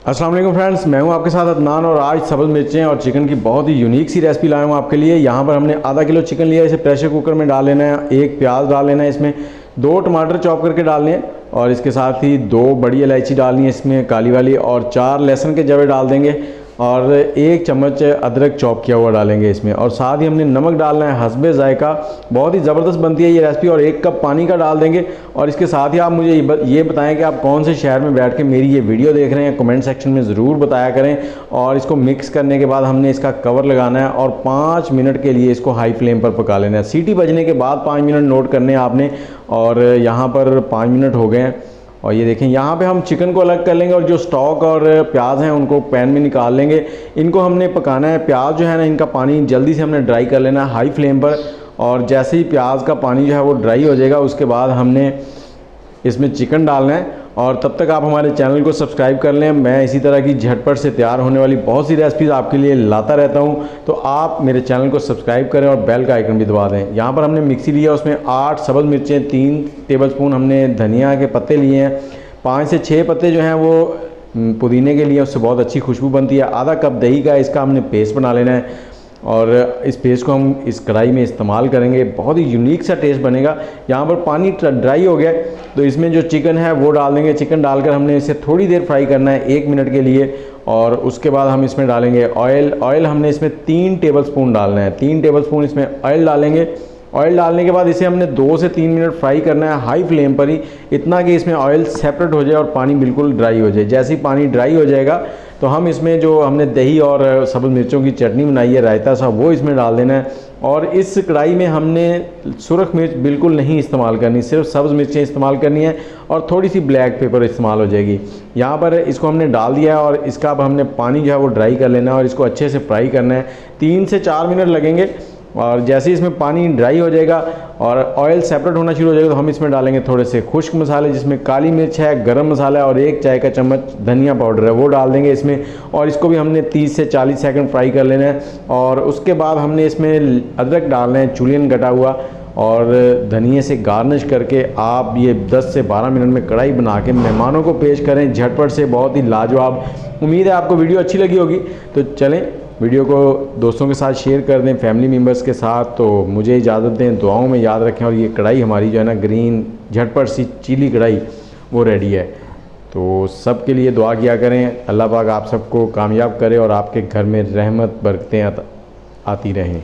अस्सलाम वालेकुम फ्रेंड्स, मैं हूं आपके साथ अदनान और आज सब्ज़ मिर्चें और चिकन की बहुत ही यूनिक सी रेसिपी लाया हूं आपके लिए। यहां पर हमने आधा किलो चिकन लिया है, इसे प्रेशर कुकर में डाल लेना है। एक प्याज डाल लेना है, इसमें 2 टमाटर चॉप करके डालने हैं और इसके साथ ही 2 बड़ी इलायची डालनी है इसमें काली वाली, और 4 लहसुन के जवे डाल देंगे और 1 चम्मच अदरक चॉप किया हुआ डालेंगे इसमें, और साथ ही हमने नमक डालना है हस्बे जायका। बहुत ही ज़बरदस्त बनती है ये रेसिपी। और 1 कप पानी का डाल देंगे। और इसके साथ ही आप मुझे ये बताएं कि आप कौन से शहर में बैठ के मेरी ये वीडियो देख रहे हैं, कमेंट सेक्शन में ज़रूर बताया करें। और इसको मिक्स करने के बाद हमने इसका कवर लगाना है और 5 मिनट के लिए इसको हाई फ्लेम पर पका लेना है। सीटी बजने के बाद 5 मिनट नोट करने हैं आपने, और यहाँ पर 5 मिनट हो गए हैं। और ये देखें, यहाँ पे हम चिकन को अलग कर लेंगे और जो स्टॉक और प्याज हैं उनको पैन में निकाल लेंगे। इनको हमने पकाना है। प्याज जो है ना, इनका पानी जल्दी से हमने ड्राई कर लेना है हाई फ्लेम पर। और जैसे ही प्याज का पानी जो है वो ड्राई हो जाएगा, उसके बाद हमने इसमें चिकन डालना है। और तब तक आप हमारे चैनल को सब्सक्राइब कर लें। मैं इसी तरह की झटपट से तैयार होने वाली बहुत सी रेसिपीज़ आपके लिए लाता रहता हूं, तो आप मेरे चैनल को सब्सक्राइब करें और बेल का आइकन भी दबा दें। यहाँ पर हमने मिक्सी लिया, उसमें 8 सब्ज़ मिर्चें, 3 टेबलस्पून हमने धनिया के पत्ते लिए हैं, 5 से 6 पत्ते जो हैं वो पुदीने के लिए, उससे बहुत अच्छी खुशबू बनती है। आधा कप दही का इसका हमने पेस्ट बना लेना है और इस पेस्ट को हम इस कढ़ाई में इस्तेमाल करेंगे। बहुत ही यूनिक सा टेस्ट बनेगा। यहाँ पर पानी ड्राई हो गया तो इसमें जो चिकन है वो डाल देंगे। चिकन डालकर हमने इसे थोड़ी देर फ्राई करना है, 1 मिनट के लिए। और उसके बाद हम इसमें डालेंगे ऑयल हमने इसमें 3 टेबलस्पून डालना है। 3 टेबलस्पून इसमें ऑयल डालेंगे। ऑयल डालने के बाद इसे हमने 2 से 3 मिनट फ्राई करना है हाई फ्लेम पर ही, इतना कि इसमें ऑयल सेपरेट हो जाए और पानी बिल्कुल ड्राई हो जाए। जैसे ही पानी ड्राई हो जाएगा तो हम इसमें जो हमने दही और सब्ज़ मिर्चों की चटनी बनाई है, रायता सा, वो इसमें डाल देना है। और इस कढ़ाई में हमने सुरख मिर्च बिल्कुल नहीं इस्तेमाल करनी, सिर्फ सब्ज़ मिर्चें इस्तेमाल करनी है और थोड़ी सी ब्लैक पेपर इस्तेमाल हो जाएगी। यहाँ पर इसको हमने डाल दिया है और इसका अब हमने पानी जो है वो ड्राई कर लेना है और इसको अच्छे से फ्राई करना है। 3 से 4 मिनट लगेंगे। और जैसे ही इसमें पानी ड्राई हो जाएगा और ऑयल सेपरेट होना शुरू हो जाएगा तो हम इसमें डालेंगे थोड़े से खुश्क मसाले, जिसमें काली मिर्च है, गरम मसाला और 1 चाय का चम्मच धनिया पाउडर है, वो डाल देंगे इसमें। और इसको भी हमने 30 से 40 सेकंड फ्राई कर लेना है। और उसके बाद हमने इसमें अदरक डालना है, जुलियन कटा हुआ, और धनिए से गार्निश करके आप ये 10 से 12 मिनट में कढ़ाई बना के मेहमानों को पेश करें, झटपट से, बहुत ही लाजवाब। उम्मीद है आपको वीडियो अच्छी लगी होगी। तो चलें, वीडियो को दोस्तों के साथ शेयर कर दें, फैमिली मेम्बर्स के साथ। तो मुझे इजाज़त दें, दुआओं में याद रखें। और ये कढ़ाई हमारी जो है ना, ग्रीन झटपट सी चीली कढ़ाई, वो रेडी है। तो सब के लिए दुआ किया करें। अल्लाह पाक आप सबको कामयाब करे और आपके घर में रहमत बरकतें आती रहें।